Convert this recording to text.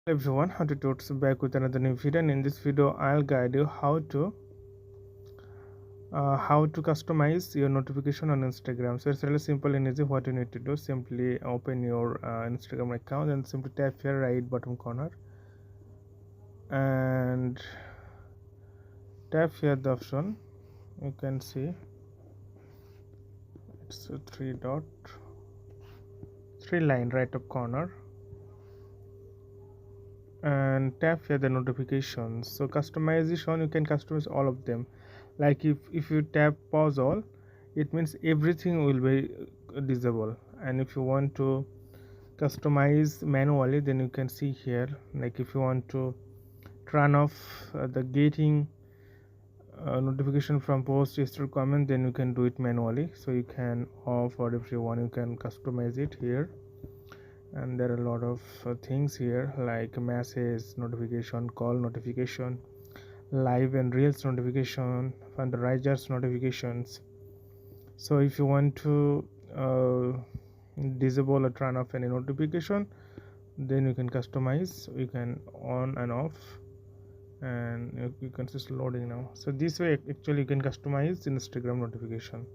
Hello everyone, how to Totes back with another new video, and in this video I'll guide you how to customize your notification on Instagram. So it's really simple and easy. What you need to do, simply open your Instagram account and simply tap here right bottom corner and tap here the option. You can see it's a three line right up corner, and tap here the notifications. So customization, you can customize all of them. Like if you tap pause all, it means everything will be disable. And if you want to customize manually, then you can see here, like if you want to turn off the getting notification from post, history, comment, then you can do it manually. So you can off, or if you want, you can customize it here. And there are a lot of things here, like message notification, call notification, live and reels notification, fundraisers notifications. So if you want to disable or turn off any notification, then you can customize. You can on and off, and you can just loading now. So this way actually you can customize Instagram notification.